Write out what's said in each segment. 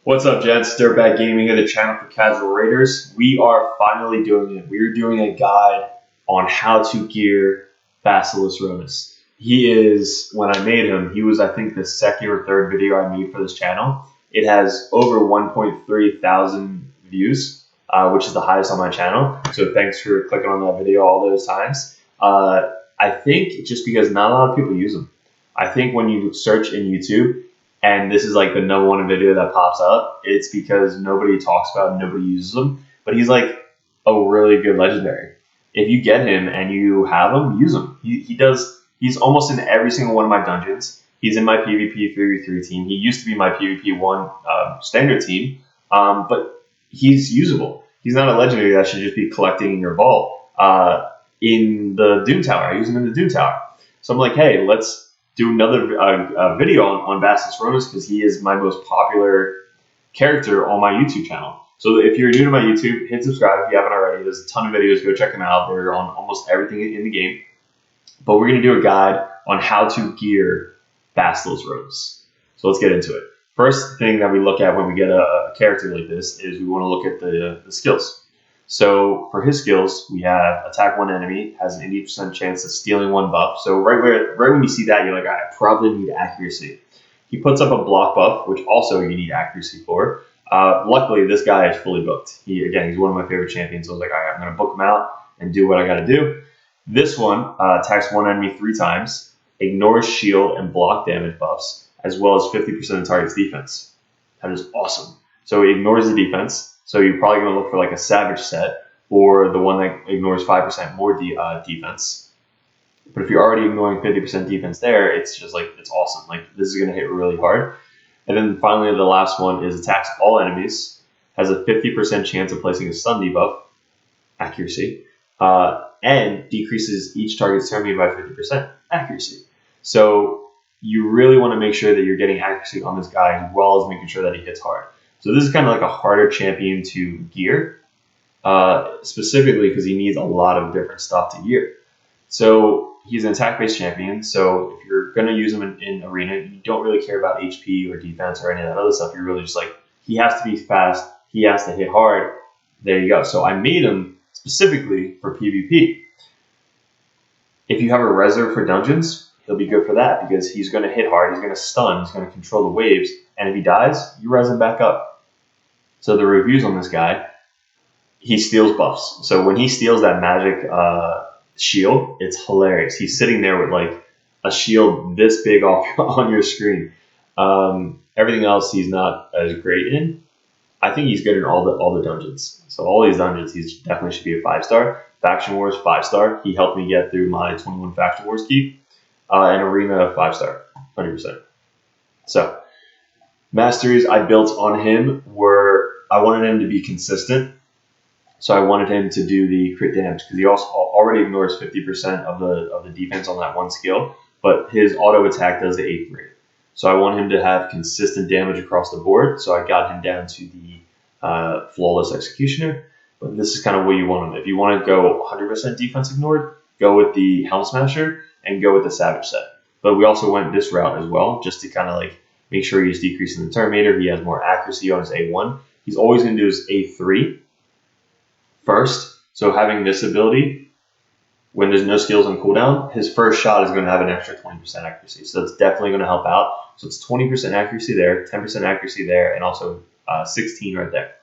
What's up, gents? Dirtbag Gaming here, the channel for casual raiders. We are finally doing it. We're doing a guide on how to gear Basileus Roanas. He is, when I made him, he was, I think, the second or third video I made for this channel. It has over 1.3 thousand views, which is the highest on my channel. So thanks for clicking on that video all those times. I think just because not a lot of people use them. I think when you search in YouTube, and this is like the #1 video that pops up, it's because nobody talks about it, nobody uses him. But he's like a really good legendary. If you get him and you have him, use him. He's almost in every single one of my dungeons. He's in my PvP 3v3 team. He used to be my PvP 1 standard team, but he's usable. He's not a legendary that should just be collecting in your vault in the Doom Tower. I use him in the Doom Tower. So I'm like, hey, let's do another video on Basileus Roanas because he is my most popular character on my YouTube channel. So if you're new to my YouTube, hit subscribe if you haven't already. There's a ton of videos. Go check them out. They're on almost everything in the game. But we're going to do a guide on how to gear Basileus Roanas. So let's get into it. First thing that we look at when we get a character like this is we want to look at the skills. So for his skills, we have attack one enemy, has an 80% chance of stealing one buff. So right when you see that, you're like, I probably need accuracy. He puts up a block buff, which also you need accuracy for. Luckily, this guy is fully booked. He's one of my favorite champions. So I was like, all right, I'm going to book him out and do what I got to do. This one attacks one enemy 3 times, ignores shield and block damage buffs, as well as 50% of the target's defense. That is awesome. So he ignores the defense. So you're probably going to look for like a Savage set or the one that ignores 5% more defense. But if you're already ignoring 50% defense there, it's just like, it's awesome. Like, this is going to hit really hard. And then finally, the last one is attacks all enemies, has a 50% chance of placing a stun debuff, accuracy, and decreases each target's turn meter by 50%, accuracy. So you really want to make sure that you're getting accuracy on this guy as well as making sure that he hits hard. So this is kind of like a harder champion to gear, specifically because he needs a lot of different stuff to gear. So he's an attack-based champion, so if you're going to use him in arena, you don't really care about HP or defense or any of that other stuff. You're really just like, he has to be fast, he has to hit hard, there you go. So I made him specifically for PvP. If you have a reserve for dungeons, he'll be good for that because he's going to hit hard, he's going to stun, he's going to control the waves, and if he dies, you res him back up. So the reviews on this guy, he steals buffs. So when he steals that magic shield, it's hilarious. He's sitting there with like a shield this big off on your screen. Everything else he's not as great in. I think he's good in all the dungeons. So all these dungeons, he definitely should be a 5-star. Faction Wars, 5-star. He helped me get through my 21 Faction Wars keep. And Arena, 5-star, 100%. So masteries I built on him were, I wanted him to be consistent. So I wanted him to do the crit damage because he also already ignores 50% of the defense on that one skill, but his auto attack does the 8th rate. So I want him to have consistent damage across the board. So I got him down to the flawless executioner. But this is kind of where you want him. If you want to go 100% defense ignored, go with the Helm Smasher and go with the Savage set. But we also went this route as well, just to kind of like make sure he's decreasing the turn meter. He has more accuracy on his A1. He's always going to do his A3 first. So having this ability, when there's no skills on cooldown, his first shot is going to have an extra 20% accuracy. So it's definitely going to help out. So it's 20% accuracy there, 10% accuracy there, and also 16 right there.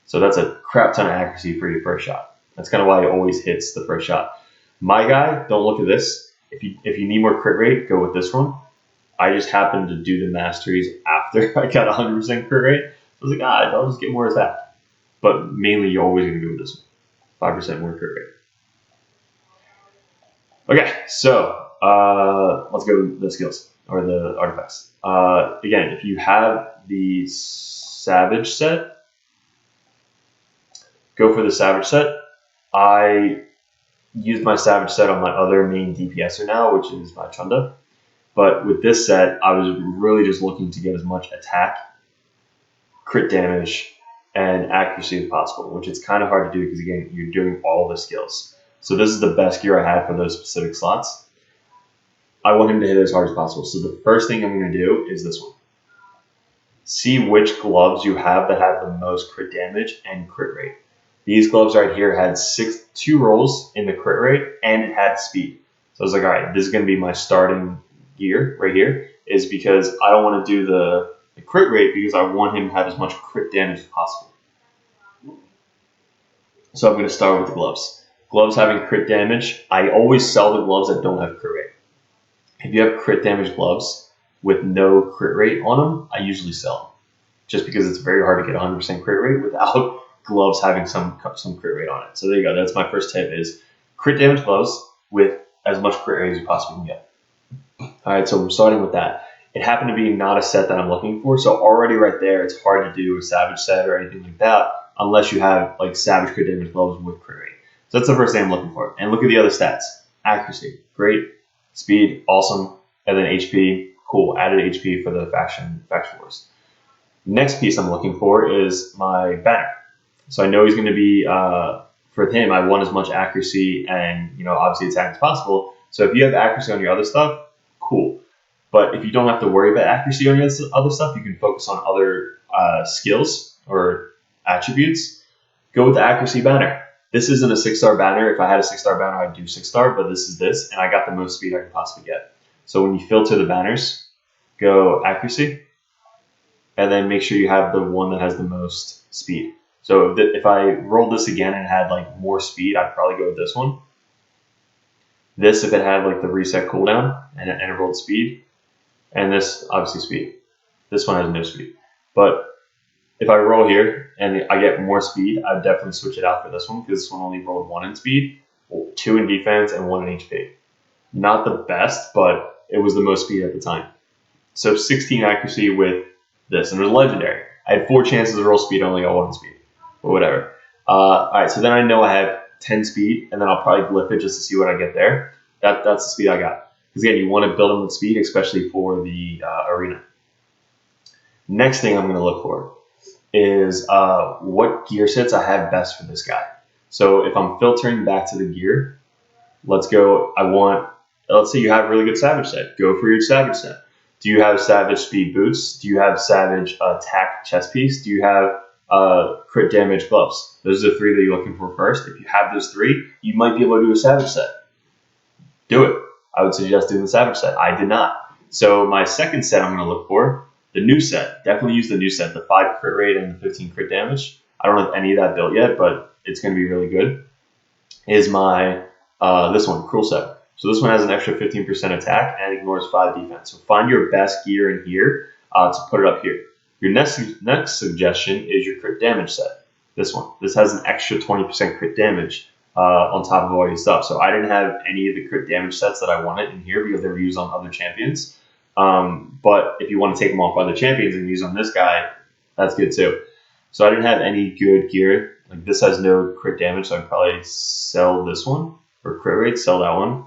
So that's a crap ton of accuracy for your first shot. That's kind of why he always hits the first shot. My guy, don't look at this. If you need more crit rate, go with this one. I just happened to do the masteries after I got 100% crit rate. I was like, I'll just get more attack. But mainly, you're always going to go with this one. 5% more crit rate. Okay, so let's go with the skills or the artifacts. Again, if you have the Savage set, go for the Savage set. I used my Savage set on my other main DPSer now, which is my Chunda. But with this set, I was really just looking to get as much attack, crit damage, and accuracy as possible, which is kind of hard to do because, again, you're doing all the skills. So this is the best gear I had for those specific slots. I want him to hit it as hard as possible. So the first thing I'm going to do is this one. see which gloves you have that have the most crit damage and crit rate. These gloves right here had 2 rolls in the crit rate, and it had speed. So I was like, all right, this is going to be my starting gear right here, is because I don't want to do the crit rate because I want him to have as much crit damage as possible. So I'm going to start with the gloves. Gloves having crit damage, I always sell the gloves that don't have crit rate. If you have crit damage gloves with no crit rate on them, I usually sell them. Just because it's very hard to get 100% crit rate without gloves having some crit rate on it. So there you go. That's my first tip, is crit damage gloves with as much crit rate as you possibly can get. All right, so I'm starting with that. It happened to be not a set that I'm looking for, so already right there, it's hard to do a Savage set or anything like that unless you have like Savage crit damage gloves with crit rate. So that's the first thing I'm looking for. And look at the other stats. Accuracy, great. Speed, awesome. And then HP, cool. Added HP for the faction wars. Next piece I'm looking for is my banner. So I know he's going to be, for him, I want as much accuracy and, obviously attack as possible. So if you have accuracy on your other stuff, cool. But if you don't have to worry about accuracy on your other stuff, you can focus on other skills or attributes. Go with the accuracy banner. This isn't a 6-star banner. If I had a 6-star banner, I'd do 6-star, but this is this, and I got the most speed I could possibly get. So when you filter the banners, go accuracy, and then make sure you have the one that has the most speed. So if I rolled this again and had like more speed, I'd probably go with this one. This, if it had like the reset cooldown and it rolled speed, and this obviously speed. This one has no speed. But if I roll here and I get more speed, I'd definitely switch it out for this one because this one only rolled 1 in speed, 2 in defense, and 1 in HP. Not the best, but it was the most speed at the time. So 16 accuracy with this, and it was legendary. I had 4 chances to roll speed, I only got 1 in speed, but whatever. All right, so then I know I have 10 speed, and then I'll probably glyph it just to see what I get there. That's the speed I got. Because again, you want to build them with speed, especially for the arena. Next thing I'm going to look for is what gear sets I have best for this guy. So if I'm filtering back to the gear, let's go. Let's say you have a really good Savage set. Go for your Savage set. Do you have Savage speed boots? Do you have Savage attack chest piece? Do you have crit damage gloves? Those are the 3 that you're looking for first. If you have those 3, you might be able to do a Savage set. Do it. I would suggest doing the Savage set. I did not. So my second set I'm going to look for, the new set. Definitely use the new set, the 5 crit rate and the 15 crit damage. I don't have any of that built yet, but it's going to be really good. Is my this one, Cruel set. So this one has an extra 15% attack and ignores 5 defense. So find your best gear in here to put it up here. Your next suggestion is your crit damage set. This one. This has an extra 20% crit damage on top of all your stuff. So I didn't have any of the crit damage sets that I wanted in here because they were used on other champions. But if you want to take them off by the champions and use on this guy, that's good too. So I didn't have any good gear. Like this has no crit damage, so I'd probably sell this one for crit rate, sell that one.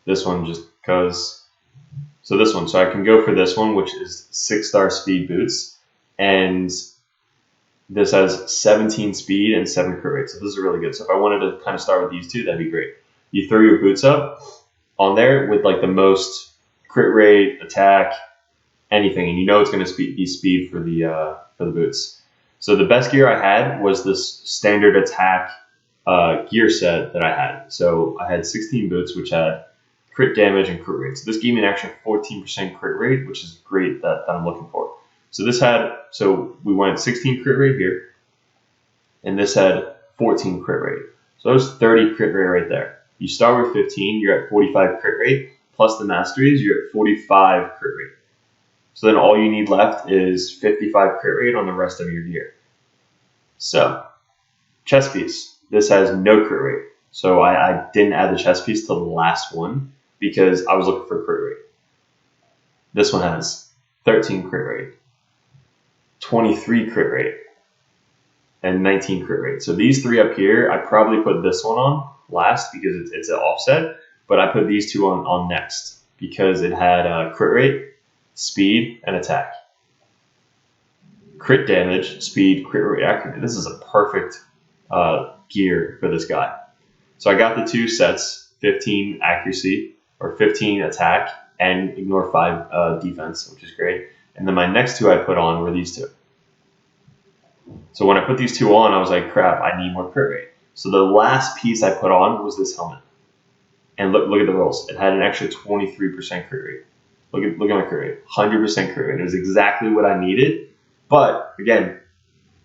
This one just because. So this one, so I can go for this one, which is 6-star speed boots, and this has 17 speed and 7 crit rate. So this is really good. So if I wanted to kind of start with these 2, that'd be great. You throw your boots up on there with like the most crit rate, attack, anything, and you know it's going to be speed for the boots. So the best gear I had was this standard attack gear set that I had. So I had 16 boots, which had crit damage and crit rate. So this gave me an extra 14% crit rate, which is great that I'm looking for. So we went 16 crit rate here, and this had 14 crit rate. So that was 30 crit rate right there. You start with 15, you're at 45 crit rate, plus the masteries, you're at 45 crit rate. So then all you need left is 55 crit rate on the rest of your gear. So, chest piece. This has no crit rate. So I didn't add the chest piece to the last one because I was looking for crit rate. This one has 13 crit rate, 23 crit rate, and 19 crit rate. So these 3 up here, I probably put this one on last because it's an offset, but I put these 2 on next because it had crit rate, speed, and attack. Crit damage, speed, crit rate, accuracy. This is a perfect gear for this guy. So I got the 2 sets, 15 accuracy or 15 attack and ignore 5 defense, which is great. And then my next 2 I put on were these 2. So when I put these 2 on, I was like, crap, I need more crit rate. So the last piece I put on was this helmet. And look at the rolls. It had an extra 23% crit rate. Look at my crit rate. 100% crit rate. It was exactly what I needed. But again,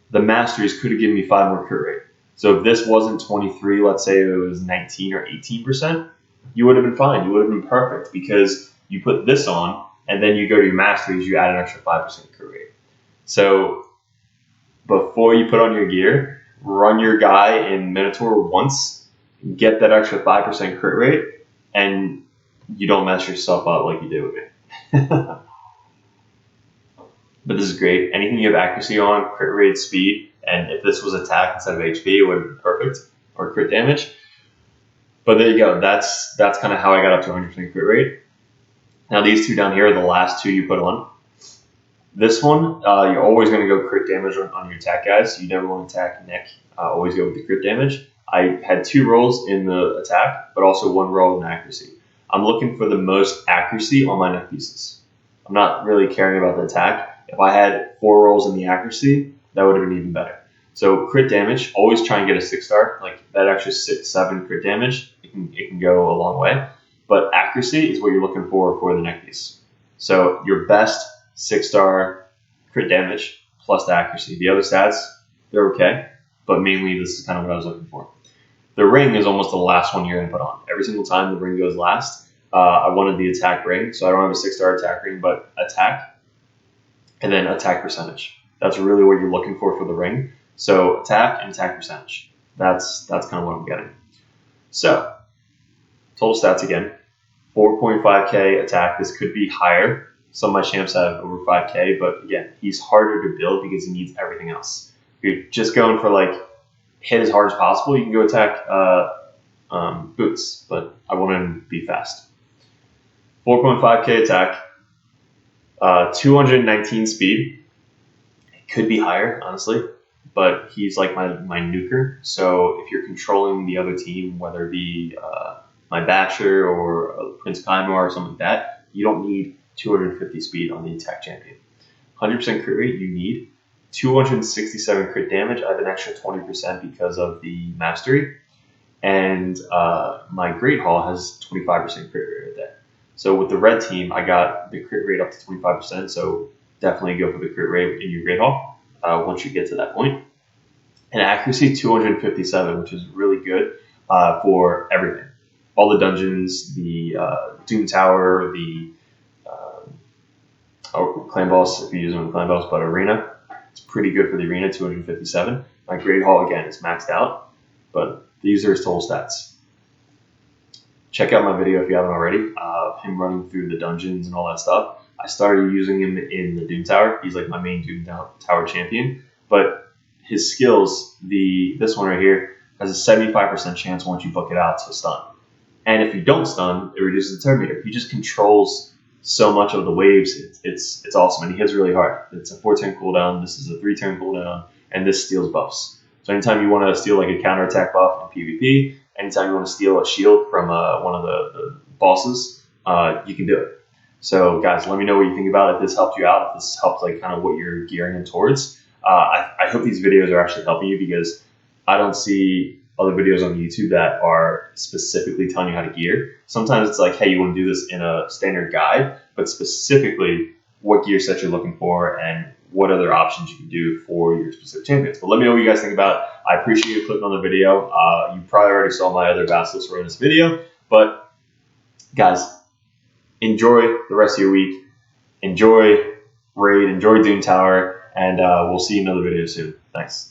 the Masters could have given me 5 more crit rate. So if this wasn't 23, let's say it was 19 or 18%, you would have been fine. You would have been perfect because you put this on and then you go to your Masters, you add an extra 5% crit rate. So before you put on your gear, run your guy in Minotaur once, get that extra 5% crit rate, and you don't mess yourself up like you did with me. But this is great. Anything you have accuracy on, crit rate, speed, and if this was attack instead of HP, it would have been perfect, or crit damage. But there you go. That's kind of how I got up to 100% crit rate. Now these 2 down here are the last 2 you put on. This one, you're always going to go crit damage on your attack guys. You never want to attack neck. Always go with the crit damage. I had 2 rolls in the attack, but also 1 roll in accuracy. I'm looking for the most accuracy on my neck pieces. I'm not really caring about the attack. If I had 4 rolls in the accuracy, that would have been even better. So crit damage, always try and get a 6-star. Like that extra 6-7 crit damage, it can go a long way. But accuracy is what you're looking for the neck piece. So your best 6-star crit damage plus the accuracy. The other stats, they're okay, but mainly this is kind of what I was looking for. The ring is almost the last one you're going to put on. Every single time the ring goes last, I wanted the attack ring, so I don't have a 6-star attack ring, but attack, and then attack percentage. That's really what you're looking for the ring. So attack and attack percentage. That's kind of what I'm getting. So total stats again, 4.5k attack. This could be higher. Some of my champs have over 5k, but again, he's harder to build because he needs everything else. If you're just going for like hit as hard as possible, you can go attack boots, but I want him to be fast. 4.5k attack, 219 speed. It could be higher, honestly, but he's like my nuker. So if you're controlling the other team, whether it be my Basher or Prince Kaimar or something like that, you don't need 250 speed on the attack champion. 100% crit rate you need. 267 crit damage. I have an extra 20% because of the mastery. And my Great Hall has 25% crit rate right there. So with the red team, I got the crit rate up to 25%. So definitely go for the crit rate in your Great Hall once you get to that point. And accuracy 257, which is really good for everything. All the dungeons, the Doom Tower, the Clan Boss, if you use them in Clan Boss, but Arena, it's pretty good for the Arena, 257. My Great Hall, again, is maxed out, but these are his total stats. Check out my video if you haven't already, him running through the dungeons and all that stuff. I started using him in the Doom Tower. He's like my main Doom Tower champion, but his skills, this one right here, has a 75% chance once you book it out to stun. And if you don't stun, it reduces the turn meter. He just controls so much of the waves. It's awesome, and he hits really hard. It's a 4-turn cooldown. This is a 3-turn cooldown, and this steals buffs. So anytime you want to steal like a counterattack buff in PvP, anytime you want to steal a shield from one of the bosses, you can do it. So guys, let me know what you think about it. If this helped you out, if this helped like kind of what you're gearing towards. I hope these videos are actually helping you because I don't see other videos on YouTube that are specifically telling you how to gear. Sometimes it's like, hey, you want to do this in a standard guide, but specifically what gear set you're looking for and what other options you can do for your specific champions. But let me know what you guys think about it. I appreciate you clicking on the video. You probably already saw my other Basileus Roanas video, but guys, enjoy the rest of your week. Enjoy Raid, enjoy Doom Tower, and we'll see you in another video soon. Thanks.